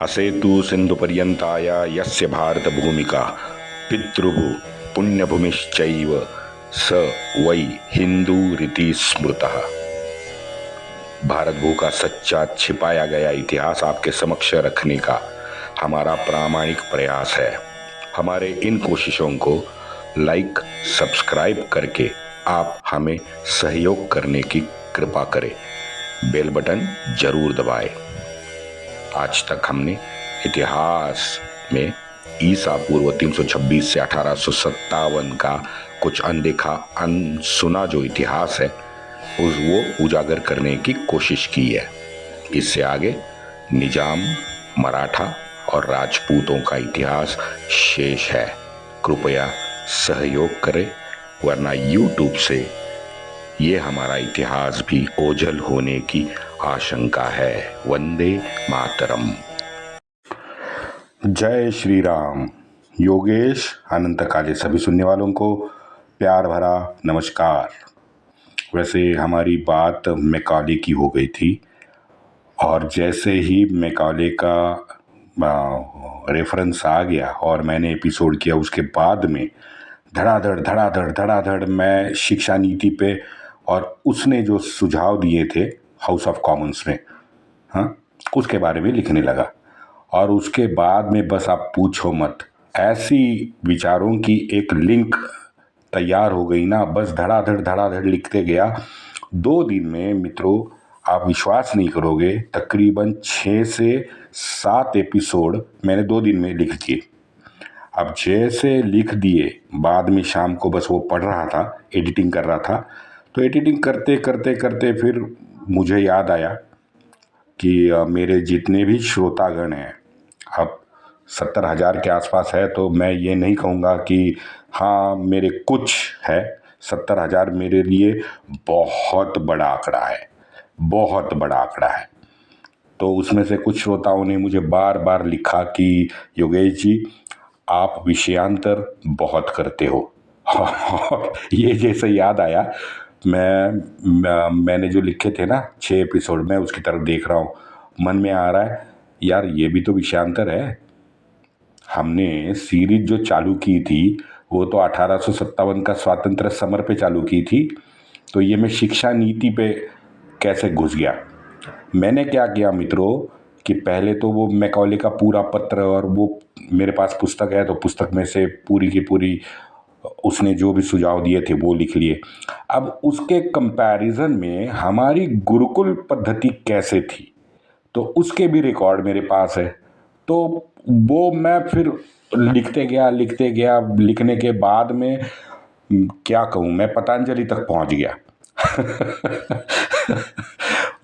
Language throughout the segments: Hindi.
असेतु सिन्धुपर्यन्ताय यस्य भारतभूमिका पितृभू पुण्यभूमिश्चैव स वै हिंदूरिति स्मृतः। भारत भू का सच्चा छिपाया गया इतिहास आपके समक्ष रखने का हमारा प्रामाणिक प्रयास है। हमारे इन कोशिशों को लाइक सब्सक्राइब करके आप हमें सहयोग करने की कृपा करें। बेल बटन जरूर दबाएं। आज तक हमने इतिहास में ईसा पूर्व 326 से 1857 का कुछ अनदेखा अनसुना जो इतिहास है वो उजागर करने की कोशिश की है। इससे आगे निजाम, मराठा और राजपूतों का इतिहास शेष है। कृपया सहयोग करें, वरना YouTube से ये हमारा इतिहास भी ओझल होने की आशंका है। वंदे मातरम। जय श्री राम। योगेश अनंत काले सभी सुनने वालों को प्यार भरा नमस्कार। वैसे हमारी बात मैकाले की हो गई थी और जैसे ही मैकाले का रेफरेंस आ गया और मैंने एपिसोड किया, उसके बाद में धड़ाधड़ मैं शिक्षा नीति पे और उसने जो सुझाव दिए थे हाउस ऑफ कॉमन्स में, हाँ, उसके बारे में लिखने लगा। और उसके बाद में बस आप पूछो मत, ऐसी विचारों की एक लिंक तैयार हो गई ना, बस धड़ाधड़ लिखते गया। 2 दिन में मित्रों, आप विश्वास नहीं करोगे, तकरीबन 6 से 7 एपिसोड मैंने 2 दिन में लिख दिए। अब जैसे लिख दिए, बाद में शाम को बस वो पढ़ रहा था, एडिटिंग कर रहा था, तो एडिटिंग करते फिर मुझे याद आया कि मेरे जितने भी श्रोतागण हैं, अब 70,000 के आसपास है, तो मैं ये नहीं कहूँगा कि हाँ मेरे कुछ है। 70,000 मेरे लिए बहुत बड़ा आंकड़ा है, बहुत बड़ा आंकड़ा है। तो उसमें से कुछ श्रोताओं ने मुझे बार बार लिखा कि योगेश जी, आप विषयांतर बहुत करते हो। ये जैसे याद आया, मैंने जो लिखे थे ना 6 एपिसोड में, उसकी तरफ देख रहा हूँ, मन में आ रहा है यार ये भी तो विषयांतर है। हमने सीरीज जो चालू की थी वो तो 1857 का स्वातंत्र समर पे चालू की थी, तो ये मैं शिक्षा नीति पे कैसे घुस गया। मैंने क्या किया मित्रों कि पहले तो वो मैकाले का पूरा पत्र, और वो मेरे पास पुस्तक है तो पुस्तक में से पूरी की पूरी उसने जो भी सुझाव दिए थे वो लिख लिए। अब उसके कंपैरिजन में हमारी गुरुकुल पद्धति कैसे थी, तो उसके भी रिकॉर्ड मेरे पास है। तो वो मैं फिर लिखते गया। लिखने के बाद में क्या कहूँ, मैं पतंजलि तक पहुँच गया।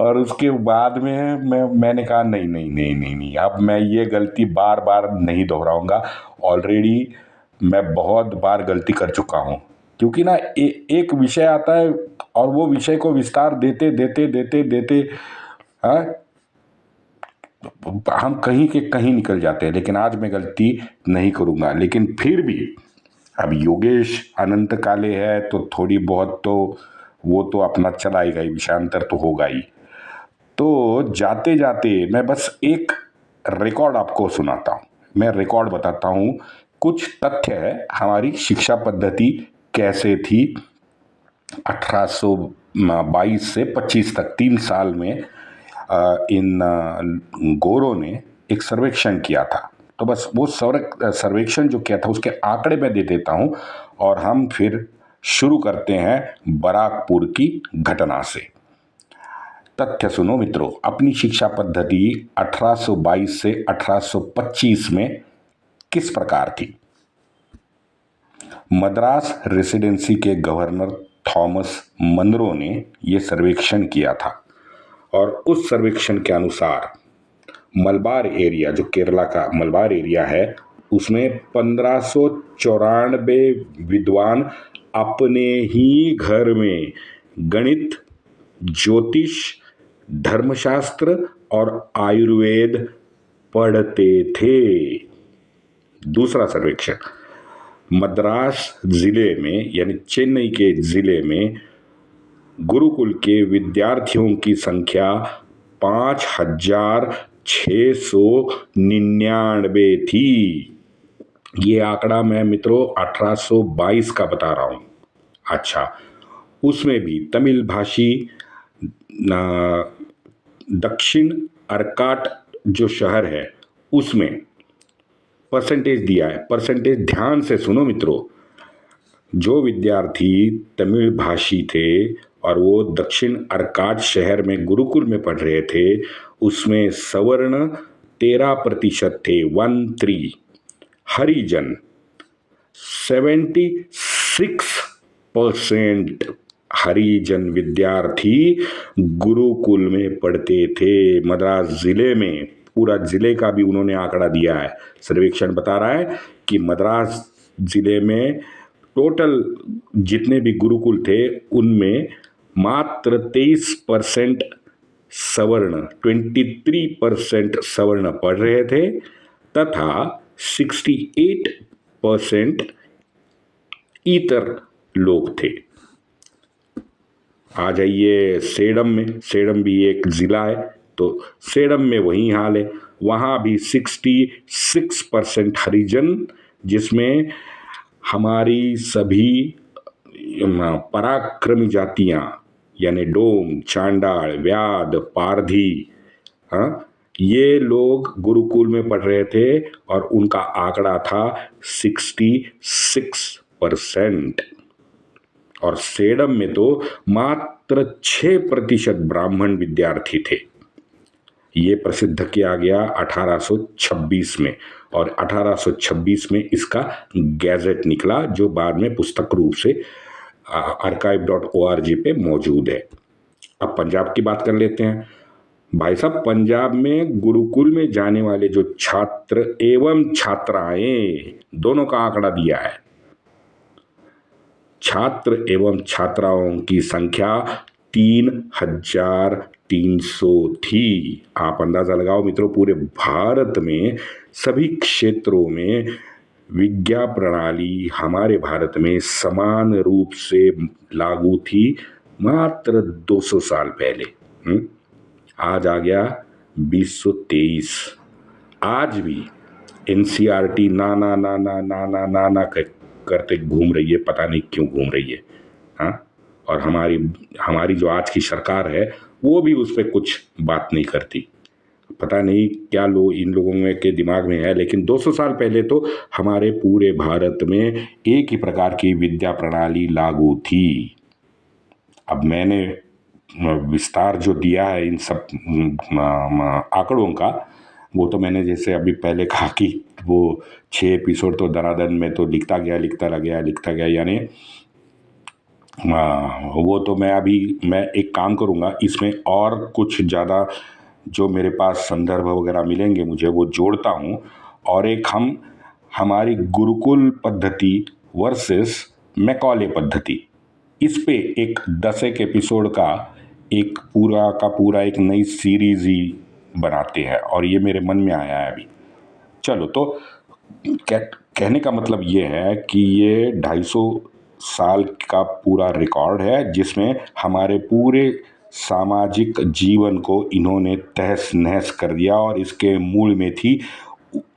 और उसके बाद में मैंने कहा नहीं, अब मैं ये गलती बार बार नहीं दोहराऊंगा। ऑलरेडी मैं बहुत बार गलती कर चुका हूँ, क्योंकि ना एक विषय आता है और वो विषय को विस्तार देते हाँ, हम कहीं के कहीं निकल जाते हैं। लेकिन आज मैं गलती नहीं करूँगा। लेकिन फिर भी अब योगेश अनंत काले है तो थोड़ी बहुत तो वो तो अपना चलाएगा ही, विषयांतर तो होगा ही। तो जाते जाते मैं बस एक रिकॉर्ड आपको सुनाता हूँ, मैं रिकॉर्ड बताता हूँ। कुछ तथ्य है हमारी शिक्षा पद्धति कैसे थी 1822 से 25 तक, 3 साल में इन गोरों ने एक सर्वेक्षण किया था। तो बस वो सर्वेक्षण जो किया था उसके आंकड़े मैं दे देता हूँ और हम फिर शुरू करते हैं बराकपुर की घटना से। तथ्य सुनो मित्रों, अपनी शिक्षा पद्धति 1822 से 1825 में किस प्रकार थी। मद्रास रेसिडेंसी के गवर्नर थॉमस मनरो ने यह सर्वेक्षण किया था और उस सर्वेक्षण के अनुसार मलबार एरिया, जो केरला का मलबार एरिया है, उसमें 1594 विद्वान अपने ही घर में गणित, ज्योतिष, धर्मशास्त्र और आयुर्वेद पढ़ते थे। दूसरा सर्वेक्षण, मद्रास जिले में यानी चेन्नई के जिले में गुरुकुल के विद्यार्थियों की संख्या 5,000 699 थी। ये आंकड़ा मैं मित्रों 1822 का बता रहा हूं। अच्छा, उसमें भी तमिल भाषी दक्षिण अर्काट जो शहर है उसमें परसेंटेज दिया है। परसेंटेज ध्यान से सुनो मित्रों। जो विद्यार्थी तमिल भाषी थे और वो दक्षिण अर्काट शहर में गुरुकुल में पढ़ रहे थे, उसमें सवर्ण 13% थे, 13। हरिजन 76% हरिजन विद्यार्थी गुरुकुल में पढ़ते थे। मद्रास जिले में, पूरा जिले का भी उन्होंने आंकड़ा दिया है। सर्वेक्षण बता रहा है कि मद्रास जिले में टोटल जितने भी गुरुकुल थे उनमें मात्र 23% सवर्ण, 23% सवर्ण पढ़ रहे थे तथा 68% इतर लोग थे। आ जाइए सेडम में। सेडम भी एक जिला है, तो सेडम में वही हाल है। वहाँ भी 66% हरिजन, जिसमें हमारी सभी पराक्रमी जातियाँ यानी डोम, चांडाल, व्याध, पारधी, हाँ, ये लोग गुरुकुल में पढ़ रहे थे और उनका आंकड़ा था 66%। और सेडम में तो मात्र 6% ब्राह्मण विद्यार्थी थे। ये प्रसिद्ध किया गया 1826 में, और 1826 में इसका गैजेट निकला जो बाद में पुस्तक रूप से archive.org पे मौजूद है। अब पंजाब की बात कर लेते हैं। भाई साहब, पंजाब में गुरुकुल में जाने वाले जो छात्र एवं छात्राएं, दोनों का आंकड़ा दिया है। छात्र एवं छात्राओं की संख्या 3300 थी। आप अंदाजा लगाओ मित्रों, पूरे भारत में सभी क्षेत्रों में विद्या प्रणाली हमारे भारत में समान रूप से लागू थी मात्र 200 साल पहले। आज आ गया 2023। आज भी एनसीईआरटी ना ना ना ना ना ना ना ना करते घूम रही है, पता नहीं क्यों घूम रही है। हाँ, और हमारी जो आज की सरकार है वो भी उस पर कुछ बात नहीं करती। पता नहीं क्या इन लोगों में के दिमाग में है, लेकिन 200 साल पहले तो हमारे पूरे भारत में एक ही प्रकार की विद्या प्रणाली लागू थी। अब मैंने विस्तार जो दिया है इन सब आंकड़ों का, वो तो मैंने जैसे अभी पहले कहा कि वो 6 एपिसोड तो दनादन में तो लिखता गया, यानी वो तो मैं एक काम करूँगा, इसमें और कुछ ज़्यादा जो मेरे पास संदर्भ वगैरह मिलेंगे मुझे, वो जोड़ता हूँ। और एक हमारी गुरुकुल पद्धति वर्सेस मैकॉले पद्धति, इस पे एक 10 एपिसोड का एक पूरा एक नई सीरीज ही बनाते हैं, और ये मेरे मन में आया है अभी। चलो, तो कहने का मतलब ये है कि ये 250 साल का पूरा रिकॉर्ड है जिसमें हमारे पूरे सामाजिक जीवन को इन्होंने तहस नहस कर दिया, और इसके मूल में थी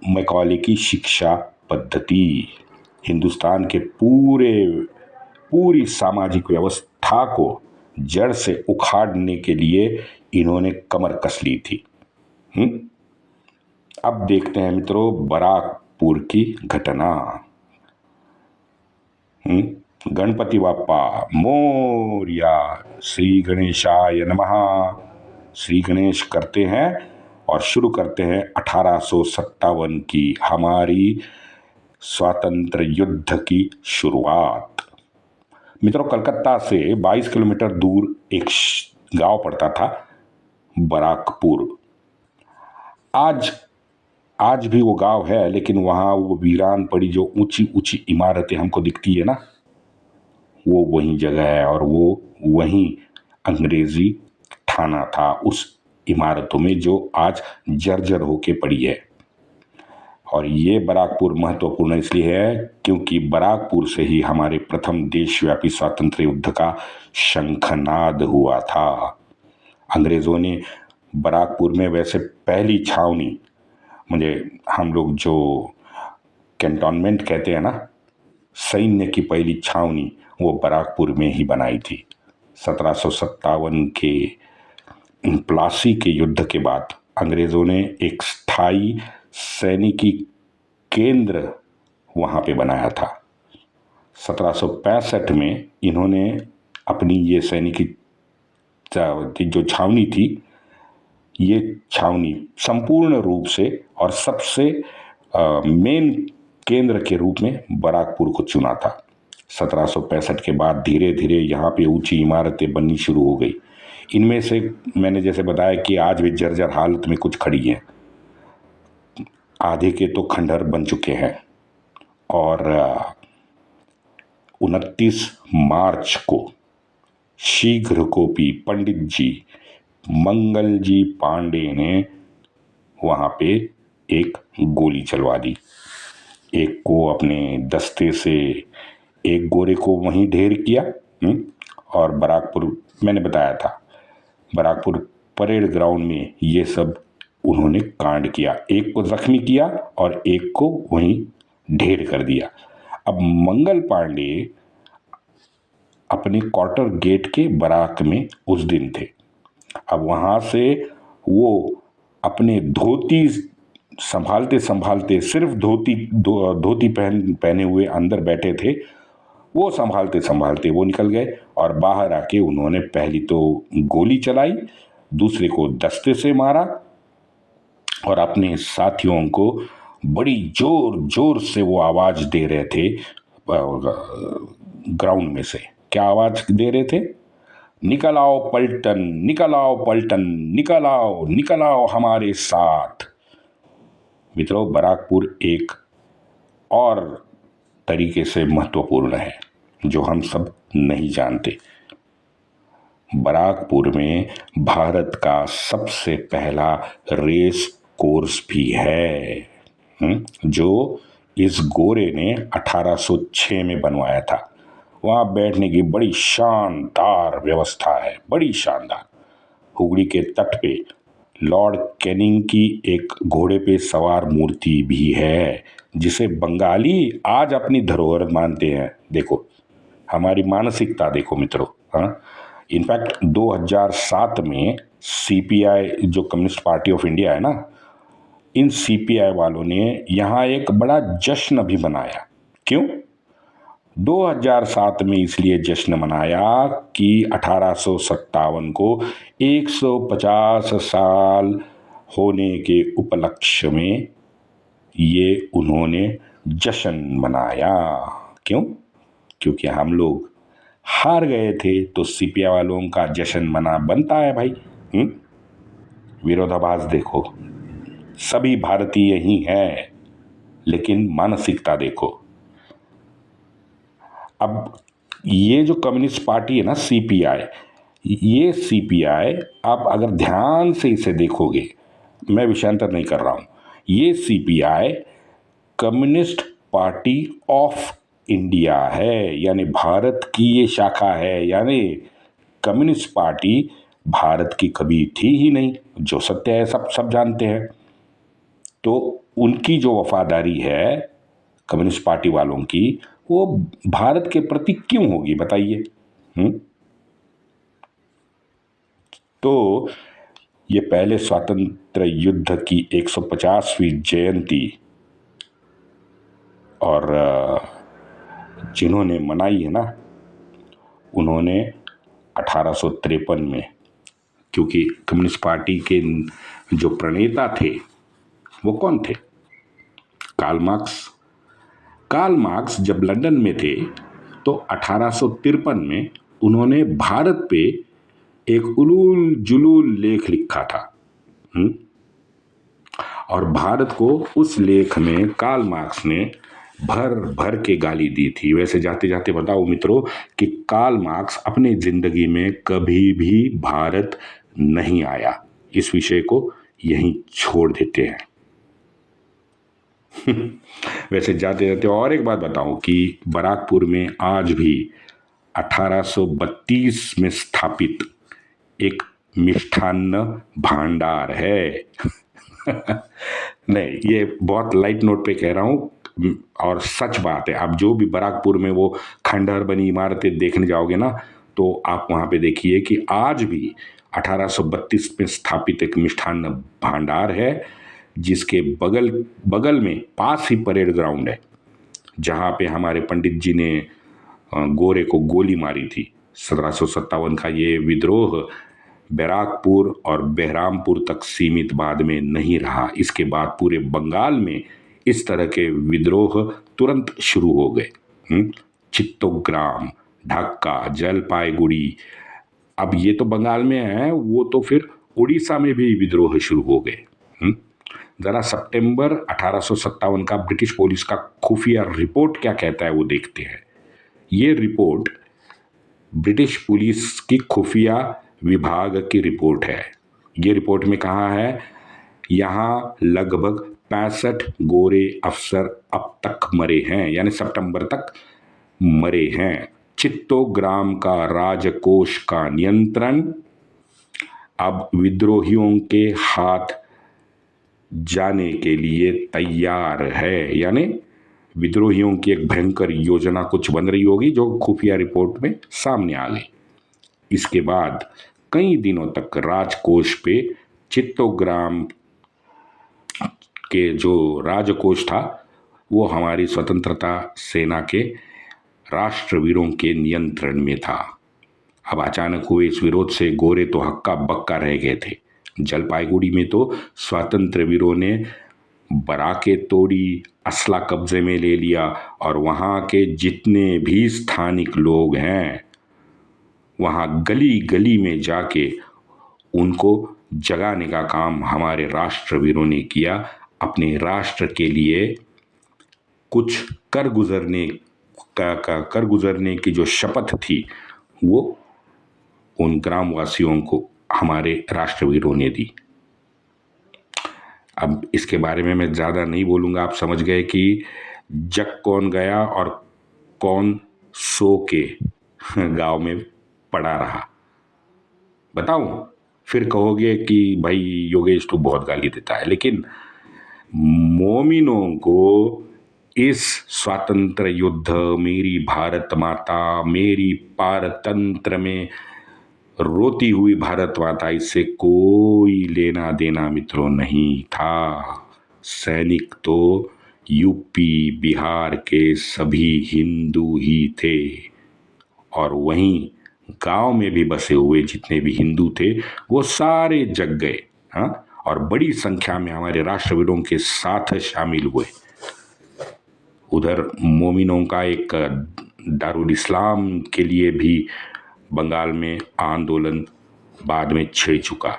मैकॉले की शिक्षा पद्धति। हिंदुस्तान के पूरी सामाजिक व्यवस्था को जड़ से उखाड़ने के लिए इन्होंने कमर कस ली थी। अब देखते हैं मित्रों बराकपुर की घटना। गणपति बाप्पा मोरया, श्री गणेशाय नमः। श्री गणेश करते हैं और शुरू करते हैं 1857 की हमारी स्वातंत्र युद्ध की शुरुआत। मित्रों, कलकत्ता से 22 किलोमीटर दूर एक गांव पड़ता था बराकपुर। आज भी वो गांव है, लेकिन वहाँ वो वीरान पड़ी जो ऊंची ऊंची इमारतें हमको दिखती है ना, वो वही जगह है, और वो वही अंग्रेजी थाना था उस इमारतों में जो आज जर्जर होके पड़ी है। और ये बराकपुर महत्वपूर्ण इसलिए है क्योंकि बराकपुर से ही हमारे प्रथम देशव्यापी स्वातंत्र्य युद्ध का शंखनाद हुआ था। अंग्रेजों ने बराकपुर में वैसे पहली छावनी, मुझे हम लोग जो कैंटोनमेंट कहते हैं ना, सैन्य की पहली छावनी वो बराकपुर में ही बनाई थी। 1757 के प्लासी के युद्ध के बाद अंग्रेज़ों ने एक स्थायी सैनिकी केंद्र वहाँ पे बनाया था। 1765 में इन्होंने अपनी ये सैनिकी जो छावनी थी, ये छावनी संपूर्ण रूप से और सबसे मेन केंद्र के रूप में बराकपुर को चुना था। 1765 के बाद धीरे धीरे यहाँ पे ऊंची इमारतें बननी शुरू हो गई। इनमें से मैंने जैसे बताया कि आज भी जर्जर हालत में कुछ खड़ी हैं, आधे के तो खंडहर बन चुके हैं। और 29 मार्च को शीघ्र कोपी पंडित जी मंगल जी पांडे ने वहाँ पे एक गोली चलवा दी। एक को अपने दस्ते से एक गोरे को वहीं ढेर किया। और बराकपुर, मैंने बताया था, बराकपुर परेड ग्राउंड में ये सब उन्होंने कांड किया। एक को जख्मी किया और एक को वहीं ढेर कर दिया। अब मंगल पांडे अपने क्वार्टर गेट के बराक में उस दिन थे। अब वहाँ से वो अपने धोती संभालते संभालते, सिर्फ धोती पहने हुए अंदर बैठे थे, वो संभालते संभालते वो निकल गए और बाहर आके उन्होंने पहली तो गोली चलाई, दूसरे को दस्ते से मारा और अपने साथियों को बड़ी जोर जोर से वो आवाज दे रहे थे ग्राउंड में से। क्या आवाज दे रहे थे? निकल आओ पलटन, निकल आओ पलटन, निकल आओ, निकल आओ हमारे साथ। मित्रों, बराकपुर एक और तरीके से महत्वपूर्ण है जो हम सब नहीं जानते। बराकपुर में भारत का सबसे पहला रेस कोर्स भी है, जो इस गोरे ने 1806 में बनवाया था। वहाँ बैठने की बड़ी शानदार व्यवस्था है, बड़ी शानदार। हुगली के तट पे लॉर्ड कैनिंग की एक घोड़े पे सवार मूर्ति भी है, जिसे बंगाली आज अपनी धरोहर मानते हैं। देखो हमारी मानसिकता देखो मित्रों। हाँ, इनफैक्ट 2007 में सीपीआई, जो कम्युनिस्ट पार्टी ऑफ इंडिया है ना, इन सीपीआई वालों ने यहाँ एक बड़ा जश्न भी मनाया। क्यों? 2007 में इसलिए जश्न मनाया कि 1857 को 150 साल होने के उपलक्ष्य में ये उन्होंने जश्न मनाया। क्यों? क्योंकि हम लोग हार गए थे, तो सीपीआई वालों का जश्न मना बनता है भाई। विरोधाभास देखो, सभी भारतीय ही हैं, लेकिन मानसिकता देखो। अब ये जो कम्युनिस्ट पार्टी है ना सीपीआई, ये सीपीआई आप अगर ध्यान से इसे देखोगे, मैं विषयांतर नहीं कर रहा हूं, ये CPI communist party of India है, यानी भारत की ये शाखा है। यानी कम्युनिस्ट पार्टी भारत की कभी थी ही नहीं, जो सत्य है सब जानते हैं। तो उनकी जो वफादारी है कम्युनिस्ट पार्टी वालों की, वो भारत के प्रति क्यों होगी बताइए? तो ये पहले स्वातंत्र युद्ध की 150वीं जयंती और जिन्होंने मनाई है ना, उन्होंने 1853 में, क्योंकि कम्युनिस्ट पार्टी के जो प्रणेता थे वो कौन थे? Karl Marx. कार्ल मार्क्स जब लंदन में थे तो 1853 में उन्होंने भारत पे एक उलूल जुलूल लेख लिखा था। और भारत को उस लेख में कार्ल मार्क्स ने भर भर के गाली दी थी। वैसे जाते जाते बताओ मित्रों कि कार्ल मार्क्स अपनी जिंदगी में कभी भी भारत नहीं आया। इस विषय को यहीं छोड़ देते हैं। वैसे जाते जाते और एक बात बताऊं कि बराकपुर में आज भी 1832 में स्थापित एक मिष्ठान्न भांडार है। नहीं, ये बहुत लाइट नोट पे कह रहा हूँ और सच बात है। आप जो भी बराकपुर में वो खंडहर बनी इमारतें देखने जाओगे ना, तो आप वहाँ पे देखिए कि आज भी 1832 में स्थापित एक मिष्ठान्न भांडार है, जिसके बगल बगल में पास ही परेड ग्राउंड है, जहाँ पे हमारे पंडित जी ने गोरे को गोली मारी थी। 1757 का ये विद्रोह बैराकपुर और बहरामपुर तक सीमित बाद में नहीं रहा। इसके बाद पूरे बंगाल में इस तरह के विद्रोह तुरंत शुरू हो गए। चित्तोग्राम, ढाका, जलपाईगुड़ी, अब ये तो बंगाल में है, वो तो फिर उड़ीसा में भी विद्रोह शुरू हो गए। ज़रा सितंबर 1857 का ब्रिटिश पुलिस का खुफिया रिपोर्ट क्या कहता है वो देखते हैं। ये रिपोर्ट ब्रिटिश पुलिस की खुफिया विभाग की रिपोर्ट है। ये रिपोर्ट में कहा है, यहाँ लगभग 65 गोरे अफसर अब तक मरे हैं, यानी सितंबर तक मरे हैं। चित्तोग्राम का राजकोष का नियंत्रण अब विद्रोहियों के हाथ जाने के लिए तैयार है, यानी विद्रोहियों की एक भयंकर योजना कुछ बन रही होगी, जो खुफिया रिपोर्ट में सामने आ गई। इसके बाद कई दिनों तक राजकोष पे चित्तोग्राम के जो राजकोष था वो हमारी स्वतंत्रता सेना के राष्ट्रवीरों के नियंत्रण में था। अब अचानक हुए इस विरोध से गोरे तो हक्का बक्का रह गए थे। जलपाईगुड़ी में तो स्वतंत्र वीरों ने बराके तोड़ी, असला कब्जे में ले लिया और वहाँ के जितने भी स्थानिक लोग हैं वहाँ गली गली में जाके उनको जगाने का काम हमारे राष्ट्रवीरों ने किया। अपने राष्ट्र के लिए कुछ कर गुजरने की जो शपथ थी वो उन ग्रामवासियों को हमारे राष्ट्रवीरों ने दी। अब इसके बारे में मैं ज़्यादा नहीं बोलूँगा, आप समझ गए कि जग कौन गया और कौन सो के गांव में पड़ा रहा। बताऊं, फिर कहोगे कि भाई योगेश तो बहुत गाली देता है, लेकिन मोमिनों को इस स्वातंत्र युद्ध, मेरी भारत माता, मेरी पारतंत्र में रोती हुई भारत माता, इससे कोई लेना देना मित्रों नहीं था। सैनिक तो यूपी बिहार के सभी हिंदू ही थे और वहीं गांव में भी बसे हुए जितने भी हिंदू थे वो सारे जग गए। हाँ, और बड़ी संख्या में हमारे राष्ट्रवीरों के साथ शामिल हुए। उधर मोमिनों का एक दारुल इस्लाम के लिए भी बंगाल में आंदोलन बाद में छिड़ चुका।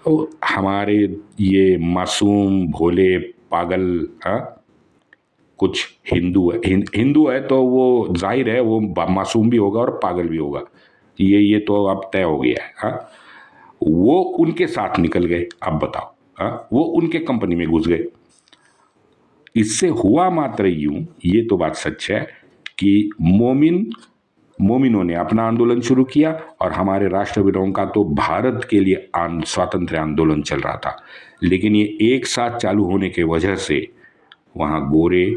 तो हमारे ये मासूम भोले पागल कुछ हिंदू है तो वो जाहिर है वो मासूम भी होगा और पागल भी होगा, ये तो अब तय हो गया है। हाँ, वो उनके साथ निकल गए। अब बताओ, हाँ, वो उनके कंपनी में घुस गए। इससे हुआ मात्र यूं, ये तो बात सच है कि मोमिनों ने अपना आंदोलन शुरू किया और हमारे राष्ट्रवीरों का तो भारत के लिए स्वातंत्र्य आंदोलन चल रहा था। लेकिन ये एक साथ चालू होने के वजह से वहाँ गोरे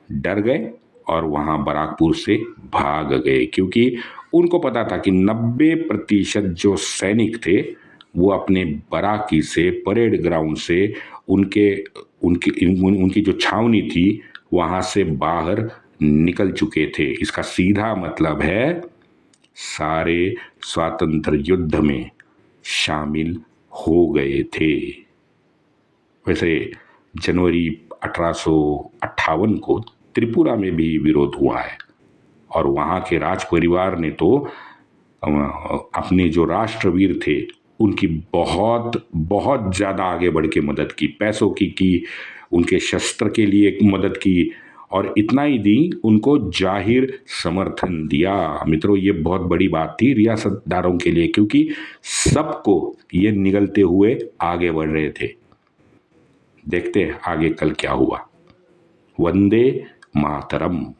डर गए और वहाँ बराकपुर से भाग गए, क्योंकि उनको पता था कि 90% जो सैनिक थे वो अपने बराकी से, परेड ग्राउंड से, उनकी जो छावनी थी वहाँ से बाहर निकल चुके थे। इसका सीधा मतलब है सारे स्वातंत्र युद्ध में शामिल हो गए थे। वैसे जनवरी 1858 को त्रिपुरा में भी विरोध हुआ है और वहाँ के राज परिवार ने तो अपने जो राष्ट्रवीर थे उनकी बहुत बहुत ज़्यादा आगे बढ़ के मदद की, पैसों की, उनके शस्त्र के लिए मदद की और इतना ही दी, उनको जाहिर समर्थन दिया। मित्रों, ये बहुत बड़ी बात थी रियासतदारों के लिए, क्योंकि सबको ये निगलते हुए आगे बढ़ रहे थे। देखते हैं आगे कल क्या हुआ। वंदे मातरम।